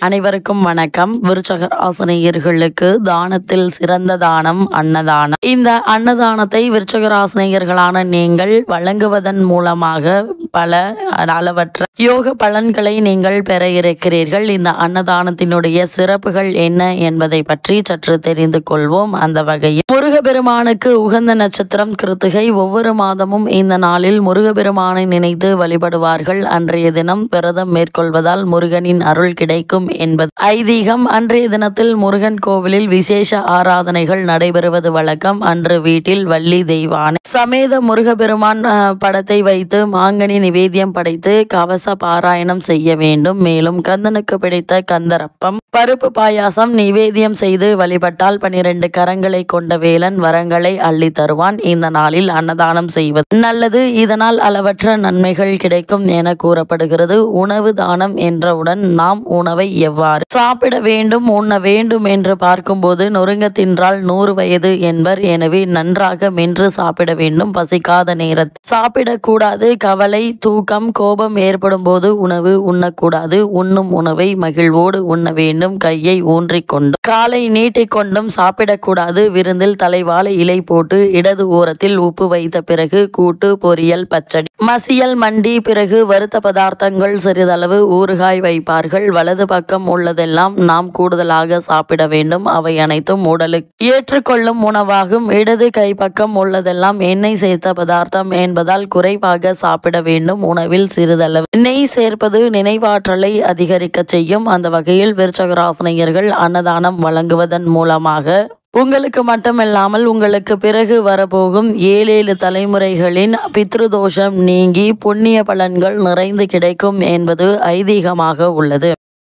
அனைவருக்கும் வணக்கம். விருச்சக ராசினியர்களுக்கு தானத்தில் சிறந்த தானம் அன்னதானம். இந்த அன்னதானத்தை விருச்சக ராசினியர்களான நீங்கள் வழங்குவதன் மூலமாக பல அளவற்ற யோக பலன்களை நீங்கள் பெற இருக்கிறீர்கள். இந்த அன்னதானத்தினுடைய சிறப்புகள் என்ன என்பதை பற்றி சற்று தெரிந்து கொள்வோம். அந்த வகையில் முருகப்பெருமானுக்கு உகந்த நட்சத்திரம் கிருத்திகை. ஒவ்வொரு மாதமும் இந்த நாளில் முருகப்பெருமானை நினைத்து வழிபடுவார்கள். அன்றைய தினம் விரதம் மேற்கொள்வதால் முருகனின் அருள் கிடைக்கும் என்பது ஐதீகம். அன்றைய தினத்தில் முருகன் கோவிலில் விசேஷ ஆராதனைகள் நடைபெறுவது வழக்கம். அன்று வீட்டில் வள்ளி தெய்வானை சமேத முருகப்பெருமான் படத்தை வைத்து மாங்கனி நிவேத்தியம் படைத்து கவச பாராயணம் செய்ய வேண்டும். மேலும் கந்தனுக்கு பிடித்த கந்தரப்பம் பருப்பு பாயாசம் நிவேத்தியம் செய்து வழிபட்டால் 12 கரங்களை கொண்ட வேலன் வரங்களை அள்ளி தருவான். இந்த நாளில் அன்னதானம் செய்வது நல்லது. இதனால் அளவற்ற நன்மைகள் கிடைக்கும் என கூறப்படுகிறது. உணவு தானம் என்றவுடன் நாம் உணவை எவ்வாறு சாப்பிட வேண்டும் உண்ண வேண்டும் என்று பார்க்கும்போது நொறுங்க தின்றால் 100 வயது என்பர். எனவே நன்றாக மென்று சாப்பிட வேண்டும். பசிக்காத நேரத்தில் சாப்பிடக்கூடாது. கவலை தூக்கம் கோபம் ஏற்படும் போது உணவு உண்ணக்கூடாது. உண்ணும் உணவை மகிழ்வோடு உண்ண வேண்டும். கையை ஊன்றிக்கொண்டு காலை நீட்டிக்கொண்டும் சாப்பிடக்கூடாது. விருந்தில் தலைவாழை இலை போட்டு இடது ஓரத்தில் உப்பு வைத்த பிறகு கூட்டு பொரியல் பச்சடி மசியல் மண்டி பிறகு வறுத்த பதார்த்தங்கள் சிறிதளவு ஊறுகாய் வைப்பார்கள். வலது பக்கம் உள்ளதெல்லாம் நாம் கூடுதலாக சாப்பிட வேண்டும். அவை அனைத்தும் உடலுக்கு ஏற்றுக்கொள்ளும் உணவாகும். இடது கை பக்கம் உள்ளதெல்லாம் எண்ணெய் சேர்த்த பதார்த்தம் என்பதால் குறைவாக சாப்பிட வேண்டும். உணவில் சிறிதளவு நெய் சேர்ப்பது நினைவாற்றலை அதிகரிக்க செய்யும். அந்த வகையில் விருச்சக ராசினியர்கள் அன்னதானம் வழங்குவதன் மூலமாக உங்களுக்கு மட்டுமில்லாமல் உங்களுக்கு பிறகு வரப்போகும் 7 தலைமுறைகளின் பித்ருதோஷம் நீங்கி புண்ணிய பலன்கள் நிறைந்து கிடைக்கும் என்பது ஐதீகமாக உள்ளது.